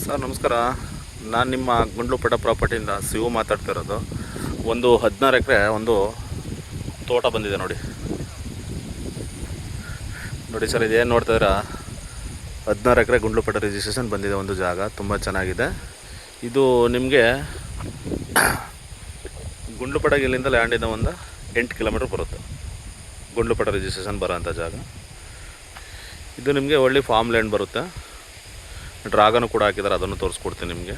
Sir ನಮಸ್ಕಾರ. ನಾನು ನಿಮ್ಮ ಗುಂಡ್ಲುಪೇಟ ಪ್ರಾಪರ್ಟಿಯಿಂದ ಶಿವು ಮಾತಾಡ್ತಿರೋದು. ಒಂದು 16 ಎಕರೆ ಒಂದು ತೋಟ ಬಂದಿದೆ ನೋಡಿ ಸರ್. ಇದೇನು ನೋಡ್ತಾಯಿದ್ದೀರಾ, 16 ಎಕರೆ ಗುಂಡ್ಲುಪೇಟ ರಿಜಿಸ್ಟ್ರೇಷನ್ ಬಂದಿದೆ. ಒಂದು ಜಾಗ ತುಂಬ ಚೆನ್ನಾಗಿದೆ. ಇದು ನಿಮಗೆ ಗುಂಡ್ಲುಪೇಟಗೆ ಇಲ್ಲಿಂದ ಲ್ಯಾಂಡಿಂದ ಒಂದು 8 ಕಿಲೋಮೀಟ್ರ್ ಬರುತ್ತೆ. ಗುಂಡ್ಲುಪೇಟ ರಿಜಿಸ್ಟ್ರೇಷನ್ ಬರೋಂಥ ಜಾಗ ಇದು. ನಿಮಗೆ ಒಳ್ಳೆ ಫಾರ್ಮ್ ಲ್ಯಾಂಡ್ ಬರುತ್ತೆ. ಡ್ರಾಗನು ಕೂಡ ಹಾಕಿದ್ದಾರೆ, ಅದನ್ನು ತೋರಿಸ್ಕೊಡ್ತೀನಿ ನಿಮಗೆ.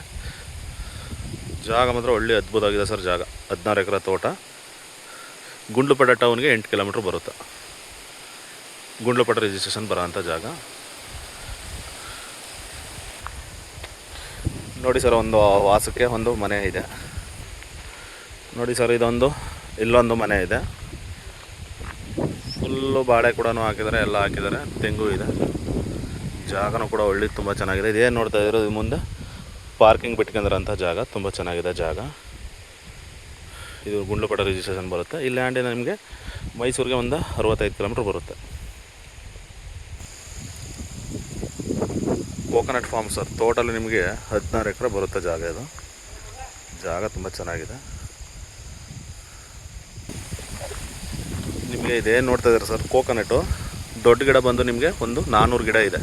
ಜಾಗ ಮಾತ್ರ ಒಳ್ಳೆ ಅದ್ಭುತವಾಗಿದೆ ಸರ್. ಜಾಗ 16 ಎಕರೆ ತೋಟ. ಗುಂಡ್ಲುಪೇಟ ಟೌನ್ಗೆ 8 ಕಿಲೋಮೀಟ್ರ್ ಬರುತ್ತೆ. ಗುಂಡ್ಲುಪೇಟ ರಿಜಿಸ್ಟ್ರೇಷನ್ ಬರೋಂಥ ಜಾಗ ನೋಡಿ ಸರ್. ಒಂದು ವಾಸಕ್ಕೆ ಒಂದು ಮನೆ ಇದೆ ನೋಡಿ ಸರ್. ಇಲ್ಲೊಂದು ಮನೆ ಇದೆ. ಫುಲ್ಲು ಬಾಳೆ ಕೂಡ ಹಾಕಿದ್ದಾರೆ, ಎಲ್ಲ ಹಾಕಿದ್ದಾರೆ. ತೆಂಗು ಇದೆ. ಜಾಗನೂ ಕೂಡ ಒಳ್ಳೆ ತುಂಬ ಚೆನ್ನಾಗಿದೆ. ಇದೇನು ನೋಡ್ತಾ ಇದ್ದೀರೋ ಇದು ಮುಂದೆ ಪಾರ್ಕಿಂಗ್ ಬಿಟ್ಕೊಂಡಿರೋಂಥ ಜಾಗ. ತುಂಬ ಚೆನ್ನಾಗಿದೆ ಜಾಗ. ಇದು ಗುಂಡ್ಲುಪೇಟ ರಿಜಿಸ್ಟ್ರೇಷನ್ ಬರುತ್ತೆ. ಈ ಲ್ಯಾಂಡಿನ ನಿಮಗೆ ಮೈಸೂರಿಗೆ ಒಂದು 65 ಕಿಲೋಮೀಟ್ರ್ ಬರುತ್ತೆ. Coconut form sir. ಟೋಟಲ್ ನಿಮಗೆ 16 ಎಕರೆ ಬರುತ್ತೆ ಜಾಗ. ಇದು ಜಾಗ ತುಂಬ ಚೆನ್ನಾಗಿದೆ. ನಿಮಗೆ ಇದೇನು ನೋಡ್ತಾ ಇದ್ದೀರಾ ಸರ್, ಕೋಕೋನಟ್ಟು ದೊಡ್ಡ ಗಿಡ ಬಂದು ನಿಮಗೆ ಒಂದು 400 ಗಿಡ ಇದೆ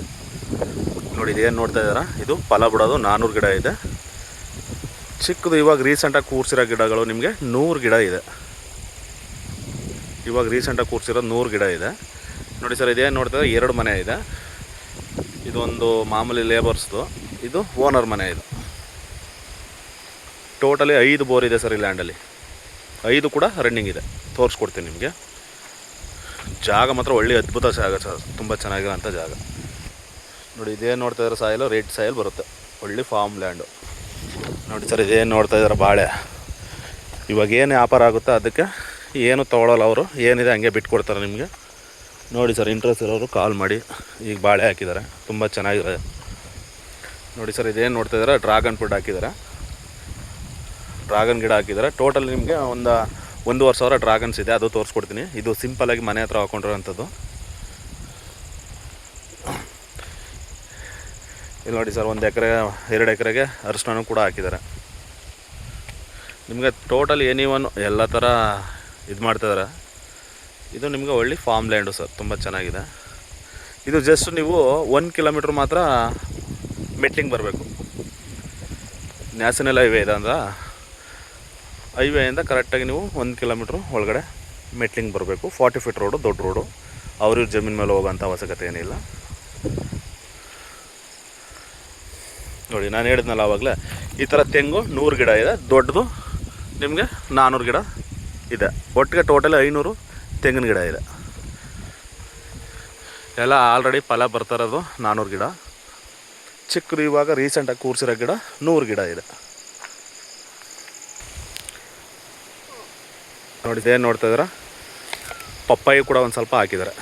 ನೋಡಿ. ಇದೇನು ನೋಡ್ತಾ ಇದ್ದೀರಾ, ಇದು ಫಲ ಬಿಡೋದು 400 ಗಿಡ ಇದೆ. ಚಿಕ್ಕದು ಇವಾಗ ರೀಸೆಂಟಾಗಿ ಕೂರಿಸಿರೋ ಗಿಡಗಳು ನಿಮಗೆ 100 ಗಿಡ ಇದೆ. ಇವಾಗ ರೀಸೆಂಟಾಗಿ ಕೂರಿಸಿರೋ 100 ಗಿಡ ಇದೆ ನೋಡಿ ಸರ್. ಇದೇನು ನೋಡ್ತಾ ಇದ್ದಾರೆ, 2 ಮನೆ ಇದೆ. ಇದೊಂದು ಮಾಮೂಲಿ ಲೇಬರ್ಸ್ದು, ಇದು ಓನರ್ ಮನೆ. ಇದು ಟೋಟಲಿ 5 ಬೋರ್ ಇದೆ ಸರ್ ಈ ಲ್ಯಾಂಡಲ್ಲಿ. 5 ಕೂಡ ರನ್ನಿಂಗ್ ಇದೆ. ತೋರಿಸ್ಕೊಡ್ತೀನಿ ನಿಮಗೆ. ಜಾಗ ಮಾತ್ರ ಒಳ್ಳೆ ಅದ್ಭುತ ಜಾಗ ಸರ್. ತುಂಬ ಚೆನ್ನಾಗಿರೋಂಥ ಜಾಗ ನೋಡಿ. ಇದೇನು ನೋಡ್ತಾ ಇದ್ದಾರೆ, ಸಾಯಿಲು ರೆಡ್ ಸಾಯಿಲ್ ಬರುತ್ತೆ. ಒಳ್ಳೆ ಫಾರ್ಮ್ ಲ್ಯಾಂಡು ನೋಡಿ ಸರ್. ಇದೇನು ನೋಡ್ತಾ ಇದ್ದಾರೆ, ಬಾಳೆ. ಇವಾಗ ಏನು ವ್ಯಾಪಾರ ಆಗುತ್ತೋ ಅದಕ್ಕೆ ಏನು ತೊಗೊಳಲ್ಲ ಅವರು. ಏನಿದೆ ಹಂಗೆ ಬಿಟ್ಕೊಡ್ತಾರೆ ನಿಮಗೆ ನೋಡಿ ಸರ್. ಇಂಟ್ರೆಸ್ಟ್ ಇರೋರು ಕಾಲ್ ಮಾಡಿ. ಈಗ ಬಾಳೆ ಹಾಕಿದ್ದಾರೆ, ತುಂಬ ಚೆನ್ನಾಗಿದೆ ನೋಡಿ ಸರ್. ಇದೇನು ನೋಡ್ತಾ ಇದ್ದಾರೆ, ಡ್ರಾಗನ್ ಫ್ರೂಟ್ ಹಾಕಿದ್ದಾರೆ. ಡ್ರಾಗನ್ ಗಿಡ ಹಾಕಿದ್ದಾರೆ. ಟೋಟಲ್ ನಿಮಗೆ ಒಂದು 1,500 ಡ್ರಾಗನ್ಸ್ ಇದೆ. ಅದು ತೋರಿಸ್ಕೊಡ್ತೀನಿ. ಇದು ಸಿಂಪಲಾಗಿ ಮನೆ ಹತ್ರ ಹಾಕೊಂಡಿರೋಂಥದ್ದು. ಇಲ್ಲಿ ನೋಡಿ ಸರ್, 1 ಎಕರೆ 2 ಎಕರೆಗೆ ಅರಿಶಿನ ಕೂಡ ಹಾಕಿದ್ದಾರೆ. ನಿಮಗೆ ಟೋಟಲ್ ಎನಿವನ್ ಎಲ್ಲ ಥರ ಇದು ಮಾಡ್ತಿದ್ದಾರೆ. ಇದು ನಿಮಗೆ ಒಳ್ಳೆ ಫಾರ್ಮ್ ಲ್ಯಾಂಡು ಸರ್. ತುಂಬ ಚೆನ್ನಾಗಿದೆ. ಇದು ಜಸ್ಟ್ ನೀವು 1 ಕಿಲೋಮೀಟ್ರ್ ಮಾತ್ರ ಮೆಟ್ಲಿಂಗ್ ಬರಬೇಕು. ನ್ಯಾಷನಲ್ ಹೈವೇ ಇದೆ ಅಂದ್ರೆ ಹೈವೇಯಿಂದ ಕರೆಕ್ಟಾಗಿ ನೀವು 1 ಕಿಲೋಮೀಟ್ರ್ ಒಳಗಡೆ ಮೆಟ್ಲಿಂಗ್ ಬರಬೇಕು. 40 ಫೀಟ್ ರೋಡು, ದೊಡ್ಡ ರೋಡು. ಅವ್ರ ಜಮೀನು ಮೇಲೆ ಹೋಗೋಂಥ ಅವಶ್ಯಕತೆ ಏನಿಲ್ಲ ನೋಡಿ. ನಾನು ಹೇಳಿದ್ನಲ್ಲ ಆವಾಗಲೇ, ಈ ಥರ ತೆಂಗು 100 ಗಿಡ ಇದೆ. ದೊಡ್ಡದು ನಿಮಗೆ 400 ಗಿಡ ಇದೆ. ಒಟ್ಟಿಗೆ ಟೋಟಲ್ 500 ತೆಂಗಿನ ಗಿಡ ಇದೆ. ಎಲ್ಲ ಆಲ್ರೆಡಿ ಫಲ ಬರ್ತಾ ಇರೋದು 400 ಗಿಡ. ಚಿಕ್ಕದು ಇವಾಗ ರೀಸೆಂಟಾಗಿ ಕೂರಿಸಿರೋ ಗಿಡ 100 ಗಿಡ ಇದೆ ನೋಡಿ. ಇದೇನು ನೋಡ್ತಾ ಇದ್ದೀರಾ, ಪಪ್ಪಾಯಿ ಕೂಡ ಒಂದು ಸ್ವಲ್ಪ ಹಾಕಿದ್ದಾರೆ.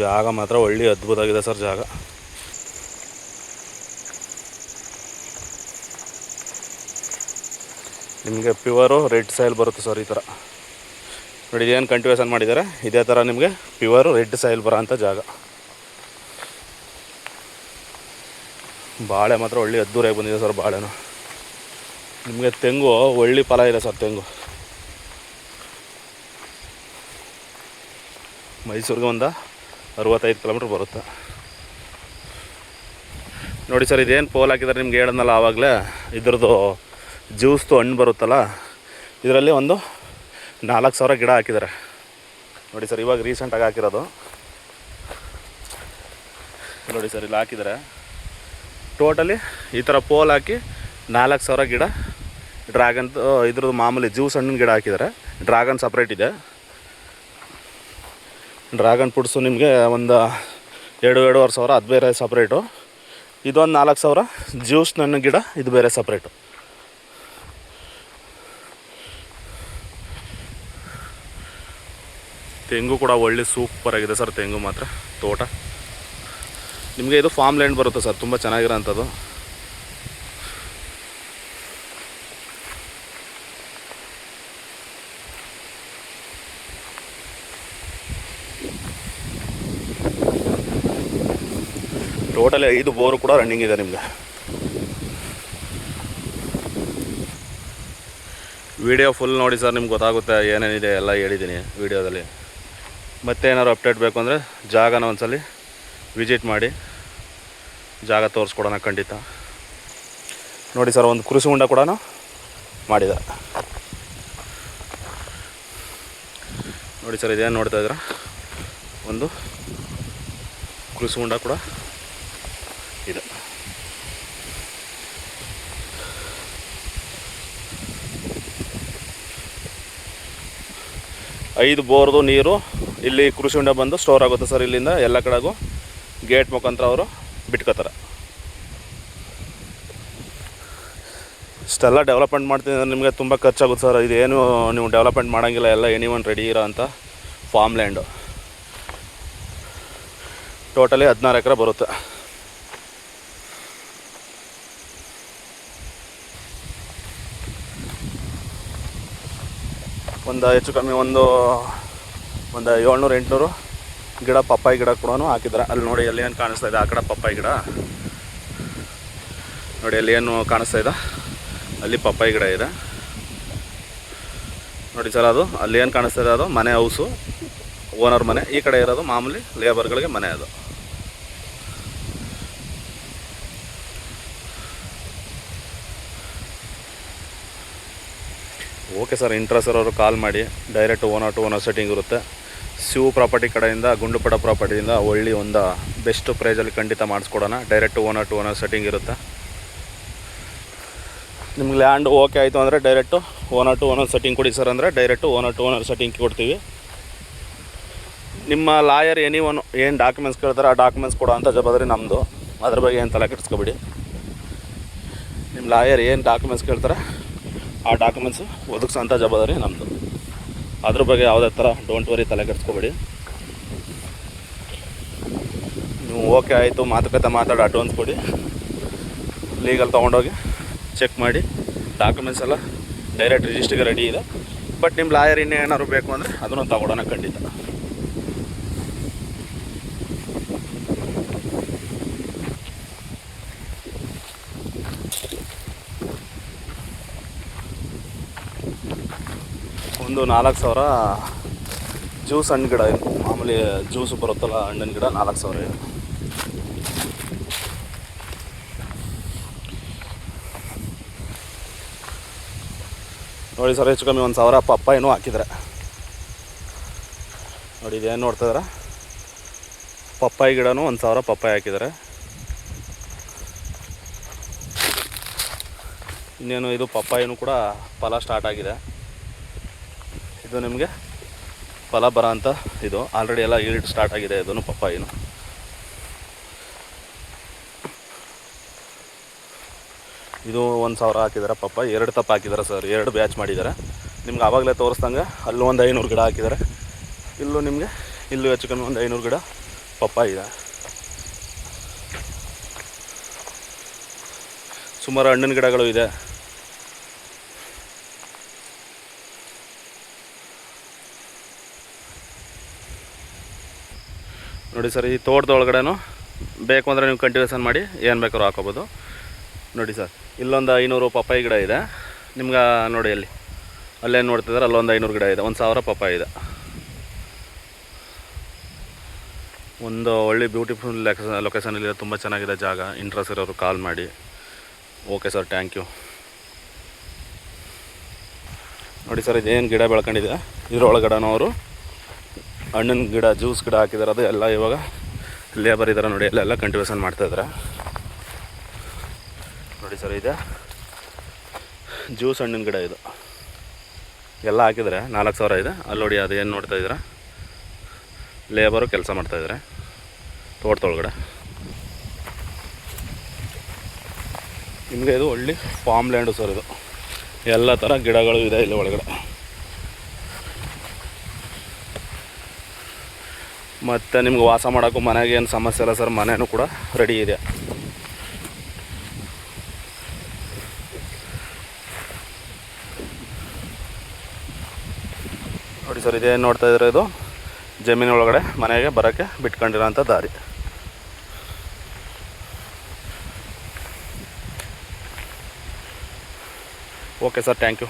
ಜಾಗ ಮಾತ್ರ ಒಳ್ಳೆ ಅದ್ಭುತವಾಗಿದೆ ಸರ್ ಜಾಗ. ನಿಮಗೆ ಪ್ಯೂವರು ರೆಡ್ ಸಾಯಿಲ್ ಬರುತ್ತೆ ಸರ್. ಈ ಥರ ನೋಡಿ, ಏನು ಕಂಟಿವೇಷನ್ ಮಾಡಿದ್ದಾರೆ, ಇದೇ ಥರ ನಿಮಗೆ ಪ್ಯೂವರು ರೆಡ್ ಸಾಯಿಲ್ ಬರೋ ಅಂಥ ಜಾಗ. ಬಾಳೆ ಮಾತ್ರ ಒಳ್ಳೆ ಅದ್ದೂರಿಯಾಗಿ ಬಂದಿದೆ ಸರ್. ಬಾಳೆನು ನಿಮಗೆ ತೆಂಗು ಒಳ್ಳೆ ಫಲ ಇದೆ ಸರ್. ತೆಂಗು ಮೈಸೂರಿಗೆ ಒಂದು 65 ಕಿಲೋಮೀಟ್ರ್ ಬರುತ್ತೆ ನೋಡಿ ಸರ್. ಇದೇನು ಪೋಲ್ ಹಾಕಿದ್ದಾರೆ ನಿಮ್ಗೆ ಹೇಳೋದಲ್ಲ ಆವಾಗಲೇ, ಇದ್ರದ್ದು ಜ್ಯೂಸ್ದು ಹಣ್ಣು ಬರುತ್ತಲ್ಲ, ಇದರಲ್ಲಿ ಒಂದು 4,000 ಗಿಡ ಹಾಕಿದ್ದಾರೆ ನೋಡಿ ಸರ್. ಇವಾಗ ರೀಸೆಂಟಾಗಿ ಹಾಕಿರೋದು ನೋಡಿ ಸರ್. ಇಲ್ಲಿ ಹಾಕಿದ್ದಾರೆ ಟೋಟಲಿ ಈ ಥರ ಪೋಲ್ ಹಾಕಿ 4,000 ಗಿಡ ಡ್ರ್ಯಾಗನ್, ಇದ್ರದ್ದು ಮಾಮೂಲಿ ಜ್ಯೂಸ್ ಹಣ್ಣಿನ ಗಿಡ ಹಾಕಿದ್ದಾರೆ. ಡ್ರ್ಯಾಗನ್ ಸಪ್ರೇಟ್ ಇದೆ. ಡ್ರ್ಯಾಗನ್ ಫ್ರೂಟ್ಸು ನಿಮಗೆ ಒಂದು 2-2.5 ಸಾವಿರ, ಅದು ಬೇರೆ ಸಪ್ರೇಟು. ಇದೊಂದು 4,000 ಜ್ಯೂಸ್ ನನ್ನ ಗಿಡ, ಇದು ಬೇರೆ ಸಪ್ರೇಟು. ತೆಂಗು ಕೂಡ ಒಳ್ಳೆ ಸೂಪರಾಗಿದೆ ಸರ್. ತೆಂಗು ಮಾತ್ರ ತೋಟ ನಿಮಗೆ ಇದು ಫಾರ್ಮ್ ಲ್ಯಾಂಡ್ ಬರುತ್ತೆ ಸರ್. ತುಂಬ ಚೆನ್ನಾಗಿರೋ ಅಂಥದ್ದು. ಟೋಟಲಿ 5 ಬೋರು ಕೂಡ ರನ್ನಿಂಗ್ ಇದೆ ನಿಮಗೆ. ವಿಡಿಯೋ ಫುಲ್ ನೋಡಿ ಸರ್, ನಿಮ್ಗೆ ಗೊತ್ತಾಗುತ್ತೆ ಏನೇನಿದೆ ಎಲ್ಲ ಹೇಳಿದ್ದೀನಿ ವಿಡಿಯೋದಲ್ಲಿ. ಮತ್ತೆ ಏನಾದ್ರು ಅಪ್ಡೇಟ್ ಬೇಕು ಅಂದರೆ ಜಾಗನ ಒಂದ್ಸಲ ವಿಸಿಟ್ ಮಾಡಿ, ಜಾಗ ತೋರಿಸ್ಕೊಡೋಣ ಖಂಡಿತ. ನೋಡಿ ಸರ್, ಒಂದು ಕೃಷಿ ಹೊಂಡ ಕೂಡ ಮಾಡಿದ್ದಾರೆ ನೋಡಿ ಸರ್. ಇದೇನು ನೋಡ್ತಾ ಇದ್ದೀರಾ, ಒಂದು ಕೃಷಿ ಹೊಂಡ ಕೂಡ ಇದೆ. ಐದು ಬೋರ್ದು ನೀರು ಇಲ್ಲಿ ಕೃಷಿ ಹೊಂಡ ಬಂದು ಸ್ಟೋರ್ ಆಗುತ್ತೆ ಸರ್. ಇಲ್ಲಿಂದ ಎಲ್ಲ ಕಡೆಗೂ ಗೇಟ್ ಮುಖಾಂತರ ಅವರು ಬಿಟ್ಕೋತಾರೆ. ಇಷ್ಟೆಲ್ಲ ಡೆವಲಪ್ಮೆಂಟ್ ಮಾಡ್ತೀನಿ ಅಂದರೆ ನಿಮಗೆ ತುಂಬ ಖರ್ಚಾಗುತ್ತೆ ಸರ್. ಇದೇನು ನೀವು ಡೆವಲಪ್ಮೆಂಟ್ ಮಾಡೋಂಗಿಲ್ಲ, ಎಲ್ಲ ಎನಿವನ್ ರೆಡಿ ಇರೋ ಅಂಥ ಫಾರ್ಮ್ ಲ್ಯಾಂಡು. ಟೋಟಲಿ 16 ಎಕರೆ ಬರುತ್ತೆ. ಒಂದು ಹೆಚ್ಚು ಕಮ್ಮಿ ಒಂದು 700-800 ಗಿಡ ಪಪ್ಪಾಯಿ ಗಿಡ ಕೂಡ ಹಾಕಿದ್ದಾರೆ. ಅಲ್ಲಿ ನೋಡಿ, ಅಲ್ಲಿ ಏನು ಕಾಣಿಸ್ತಾ ಇದೆ, ಆ ಕಡೆ ಪಪ್ಪಾಯಿ ಗಿಡ ನೋಡಿ. ಅಲ್ಲಿ ಏನು ಕಾಣಿಸ್ತಾ ಇದೆ, ಅಲ್ಲಿ ಪಪ್ಪಾಯಿ ಗಿಡ ಇದೆ ನೋಡಿ ಸರ್. ಅದು ಅಲ್ಲಿ ಏನು ಕಾಣಿಸ್ತಾ ಇದೆ, ಅದು ಮನೆ ಹೌಸು, ಓನರ್ ಮನೆ. ಈ ಕಡೆ ಇರೋದು ಮಾಮೂಲಿ ಲೇಬರ್ಗಳಿಗೆ ಮನೆ. ಅದು ಓಕೆ ಸರ್. ಇಂಟ್ರೆಸ್ಟ್ ಅವರು ಕಾಲ್ ಮಾಡಿ. ಡೈರೆಕ್ಟ್ ಓನರ್ ಸೆಟ್ಟಿಂಗ್ ಇರುತ್ತೆ. ಶಿವ ಪ್ರಾಪರ್ಟಿ ಕಡೆಯಿಂದ, ಗುಂಡುಪಡ ಪ್ರಾಪರ್ಟಿಯಿಂದ ಒಳ್ಳೆ ಒಂದು ಬೆಸ್ಟ್ ಪ್ರೈಸಲ್ಲಿ ಖಂಡಿತ ಮಾಡಿಸ್ಕೊಡೋಣ. ಡೈರೆಕ್ಟ್ ಓನರ್ ಸೆಟ್ಟಿಂಗ್ ಇರುತ್ತೆ. ನಿಮ್ಗೆ ಲ್ಯಾಂಡ್ ಓಕೆ ಆಯಿತು ಅಂದರೆ ಡೈರೆಕ್ಟು ಓನರ್ ಸೆಟ್ಟಿಂಗ್ ಕೊಡಿ ಸರ್ ಅಂದರೆ ಡೈರೆಕ್ಟು ಓನರ್ ಸೆಟ್ಟಿಂಗ್ ಕೊಡ್ತೀವಿ. ನಿಮ್ಮ ಲಾಯರ್ ಏನು ಡಾಕ್ಯುಮೆಂಟ್ಸ್ ಕೇಳ್ತಾರೆ ಆ ಡಾಕ್ಯುಮೆಂಟ್ಸ್ ಕೊಡೋ ಅಂಥ ಜವಾಬ್ದಾರಿ ನಮ್ಮದು. ಅದ್ರ ಬಗ್ಗೆ ಏನು ತಲೆ ಕೆಡಿಸ್ಕೊಬೇಡಿ. ನಿಮ್ಮ ಲಾಯರ್ ಏನು ಡಾಕ್ಯುಮೆಂಟ್ಸ್ ಕೇಳ್ತಾರೆ ಆ ಡಾಕ್ಯುಮೆಂಟ್ಸು ಒದಗಿಸೋಂಥ ಜವಾಬ್ದಾರಿ ನಮ್ಮದು. ಅದ್ರ ಬಗ್ಗೆ ಯಾವುದೇ ಥರ ಡೋಂಟ್ ವರಿ, ತಲೆ ಕೆಡಿಸ್ಕೊಬೇಡಿ. ನೀವು ಓಕೆ ಆಯಿತು, ಮಾತಾಡಿ ಅಡ್ವಾನ್ಸ್ ಕೊಡಿ. ಲೀಗಲ್ ತೊಗೊಂಡೋಗಿ ಚೆಕ್ ಮಾಡಿ. ಡಾಕ್ಯುಮೆಂಟ್ಸ್ ಎಲ್ಲ ಡೈರೆಕ್ಟ್ ರಿಜಿಸ್ಟ್ರಿಗೆ ರೆಡಿ ಇದೆ. ಬಟ್ ನಿಮ್ಮ ಲಾಯರ್ ಇನ್ನೇನಾದ್ರು ಬೇಕು ಅಂದರೆ ಅದನ್ನು ತಗೊಳ್ಳೋಣ ಖಂಡಿತ. ಒಂದು 4,000 ಜ್ಯೂಸ್ ಹಣ್ಣು ಗಿಡ ಇದೆ. ಮಾಮೂಲಿ ಜ್ಯೂಸು ಬರುತ್ತಲ್ಲ ಹಣ್ಣಿನ ಗಿಡ, 4,000 ಇದೆ. ನೋಡಿ ಸರ್, ಹೆಚ್ಚು ಕಮ್ಮಿ 1,000 ಪಪ್ಪಾಯಿನೂ ಹಾಕಿದ್ದಾರೆ ನೋಡಿ. ಇದೇನು ನೋಡ್ತಾ ಇದ್ದಾರೆ, ಪಪ್ಪಾಯಿ ಗಿಡನೂ 1,000 ಪಪ್ಪಾಯಿ ಹಾಕಿದ್ದಾರೆ. ಇನ್ನೇನು ಇದು ಪಪ್ಪಾಯಿನೂ ಕೂಡ ಫಲ ಸ್ಟಾರ್ಟ್ ಆಗಿದೆ. ಇದು ನಿಮಗೆ ಫಲ ಬರೋ ಅಂಥ ಇದು ಆಲ್ರೆಡಿ ಎಲ್ಲ ಈಲ್ಡ್ ಸ್ಟಾರ್ಟ್ ಆಗಿದೆ. ಇದನ್ನು ಪಪ್ಪಾಯಿನು ಇದು 1,000 ಹಾಕಿದ್ದಾರೆ. ಪಪ್ಪಾಯಿ 2 ತಪ್ಪು ಹಾಕಿದ್ದಾರೆ ಸರ್. 2 ಬ್ಯಾಚ್ ಮಾಡಿದ್ದಾರೆ. ನಿಮ್ಗೆ ಆವಾಗಲೇ ತೋರಿಸ್ದಂಗೆ ಅಲ್ಲೂ ಒಂದು 500 ಗಿಡ ಹಾಕಿದ್ದಾರೆ. ಇಲ್ಲೂ ನಿಮಗೆ ಹೆಚ್ಚು ಕಮ್ಮಿ ಒಂದು 500 ಗಿಡ ಪಪ್ಪಾಯಿ ಇದೆ. ಸುಮಾರು ಹಣ್ಣಿನ ಗಿಡಗಳು ಇದೆ. ನೋಡಿ ಸರ್, ಈ ತೋಟದೊಳಗಡೆನೂ ಬೇಕು ಅಂದರೆ ನೀವು ಕಂಟಿನ್ಯೂಷನ್ ಮಾಡಿ ಏನು ಬೇಕಾದ್ರೂ ಹಾಕೋಬೋದು. ನೋಡಿ ಸರ್, ಇಲ್ಲೊಂದು 500 ಪಪ್ಪಾಯಿ ಗಿಡ ಇದೆ ನಿಮ್ಗೆ. ನೋಡಿ ಅಲ್ಲೇನು ನೋಡ್ತಿದ್ದಾರೆ, ಅಲ್ಲೊಂದು 500 ಗಿಡ ಇದೆ. 1000 ಪಪ್ಪಾಯಿ ಇದೆ. ಒಂದು ಒಳ್ಳೆ ಬ್ಯೂಟಿಫುಲ್ ಲೊಕೇಶನಲ್ಲಿ ತುಂಬ ಚೆನ್ನಾಗಿದೆ ಜಾಗ. ಇಂಟ್ರೆಸ್ಟ್ ಇರೋರು ಕಾಲ್ ಮಾಡಿ. Okay sir, thank you. ನೋಡಿ ಸರ್, ಇದೇನು ಗಿಡ ಬೆಳ್ಕೊಂಡಿದೆ ಇದರೊಳಗಡೆನೂ ಅವರು ಹಣ್ಣಿನ ಗಿಡ, ಜ್ಯೂಸ್ ಗಿಡ ಹಾಕಿದ್ದಾರೆ. ಅದು ಎಲ್ಲ ಇವಾಗ ಲೇಬರ್ ಇದ್ದಾರೆ ನೋಡಿ, ಎಲ್ಲ ಕಂಟಿನ್ಯೂಷನ್ ಮಾಡ್ತಾಯಿದ್ದಾರೆ. ನೋಡಿ ಸರ್, ಇದೆ ಜ್ಯೂಸ್ ಹಣ್ಣಿನ ಗಿಡ. ಇದು ಎಲ್ಲ ಹಾಕಿದರೆ 4000 ಇದೆ. ಅಲ್ಲಿ ನೋಡಿ, ಅದು ಏನು ನೋಡ್ತಾಯಿದ್ದೀರಾ, ಲೇಬರು ಕೆಲಸ ಮಾಡ್ತಾಯಿದ್ದಾರೆ ತೋಟದೊಳಗಡೆ. ನಿಮಗೆ ಇದು ಒಳ್ಳೆ ಫಾರ್ಮ್ ಲ್ಯಾಂಡು ಸರ್. ಇದು ಎಲ್ಲ ಥರ ಗಿಡಗಳು ಇದೆ ಇಲ್ಲಿ ಒಳಗಡೆ. ಮತ್ತು ನಿಮ್ಗೆ ವಾಸ ಮಾಡೋಕ್ಕೂ ಮನೆಗೆ ಏನು ಸಮಸ್ಯೆ ಇಲ್ಲ ಸರ್. ಮನೆಯೂ ಕೂಡ ರೆಡಿ ಇದೆ. ನೋಡಿ ಸರ್, ಇದೇನು ನೋಡ್ತಾ ಇದ್ರೆ ಇದು ಜಮೀನು ಒಳಗಡೆ ಮನೆಗೆ ಬರೋಕ್ಕೆ ಬಿಟ್ಕೊಂಡಿರೋಂಥ ದಾರಿ. Okay sir, thank you.